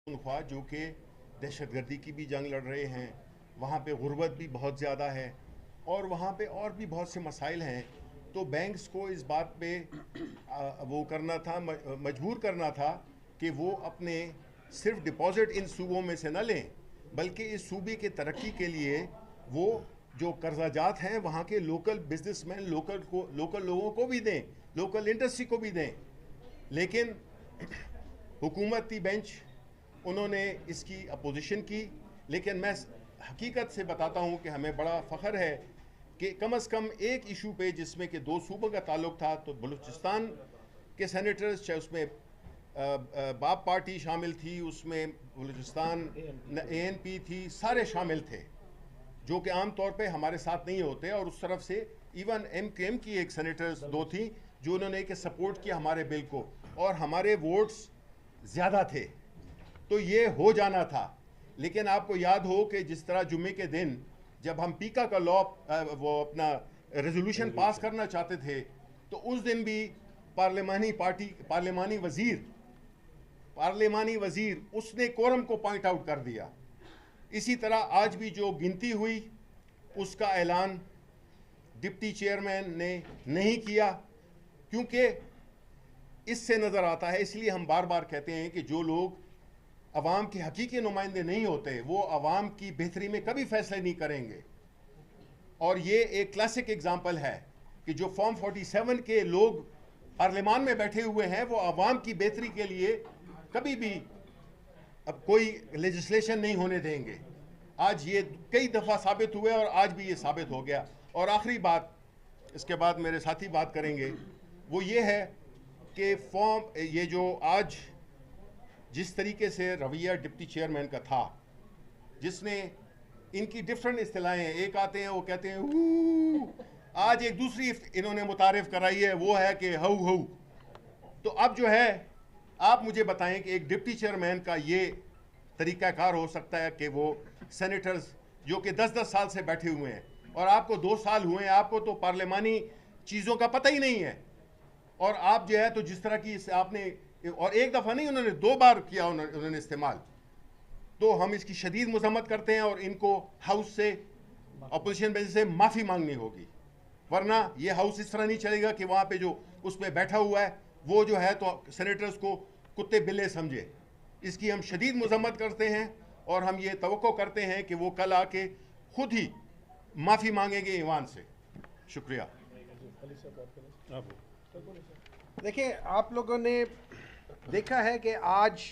पख्तूनख्वा जो कि दहशतगर्दी की भी जंग लड़ रहे हैं, वहाँ पे गुर्बत भी बहुत ज़्यादा है और वहाँ पे और भी बहुत से मसाइल हैं। तो बैंक्स को इस बात पे वो करना था, मजबूर करना था कि वो अपने सिर्फ डिपॉजिट इन सूबों में से न लें, बल्कि इस सूबे की तरक्की के लिए वो जो कर्जाजात हैं वहाँ के लोकल बिजनेसमैन, लोकल लोगों को भी दें, लोकल इंडस्ट्री को भी दें। लेकिन हुकूमती बेंच उन्होंने इसकी अपोजिशन की। लेकिन मैं हकीकत से बताता हूँ कि हमें बड़ा फ़ख्र है कि कम से कम एक इशू पे जिसमें कि दो सूबों का ताल्लुक था, तो बलूचिस्तान के सेनेटर्स, चाहे उसमें बाप पार्टी शामिल थी, उसमें बलूचिस्तान ANP थी, सारे शामिल थे जो कि आम तौर पे हमारे साथ नहीं होते। और उस तरफ से इवन MKM की एक सेनेटर्स दो थी जो उन्होंने कि सपोर्ट किया हमारे बिल को, और हमारे वोट्स ज़्यादा थे, तो ये हो जाना था। लेकिन आपको याद हो कि जिस तरह जुम्मे के दिन जब हम पीका का लॉ वो अपना रेजोल्यूशन पास करना चाहते थे, तो उस दिन भी पार्लिमानी वजीर उसने कोरम को पॉइंट आउट कर दिया। इसी तरह आज भी जो गिनती हुई उसका ऐलान डिप्टी चेयरमैन ने नहीं किया, क्योंकि इससे नज़र आता है, इसलिए हम बार बार कहते हैं कि जो लोग अवाम के हकीकी नुमाइंदे नहीं होते वो अवाम की बेहतरी में कभी फैसले नहीं करेंगे। और ये एक क्लासिक एग्जाम्पल है कि जो फॉर्म 47 के लोग पार्लियामान में बैठे हुए हैं वो अवाम की बेहतरी के लिए कभी भी अब कोई लेजिस्लेशन नहीं होने देंगे। आज ये कई दफ़ा साबित हुए और आज भी ये साबित हो गया। और आखिरी बात, इसके बाद मेरे साथी बात करेंगे, वो ये है कि ये जो आज जिस तरीके से रवैया डिप्टी चेयरमैन का था, जिसने इनकी डिफरेंट इस्तिलाहें हैं, एक आते हैं वो कहते हैं आज एक दूसरी इन्होंने मुतारिफ कराई है, वो है कि हऊ हऊ। तो अब जो है आप मुझे बताएं कि एक डिप्टी चेयरमैन का ये तरीक़ाकार हो सकता है कि वो सेनेटर्स जो कि 10-10 साल से बैठे हुए हैं, और आपको 2 साल हुए हैं, आपको तो पार्लियामानी चीज़ों का पता ही नहीं है, और आप जो है तो जिस तरह की आपने, और एक दफ़ा नहीं उन्होंने 2 बार किया उन्होंने इस्तेमाल, तो हम इसकी शदीद मजम्मत करते हैं और इनको हाउस से, अपोजिशन बेंच से माफ़ी मांगनी होगी, वरना ये हाउस इस तरह नहीं चलेगा कि वहाँ पे जो उस पर बैठा हुआ है वो जो है तो सेनेटर्स को कुत्ते बिल्ले समझे। इसकी हम शदीद मजम्मत करते हैं और हम ये तवक्को करते हैं कि वो कल आके खुद ही माफ़ी मांगेंगे ईवान से। शुक्रिया। देखिए, आप लोगों ने देखा है कि आज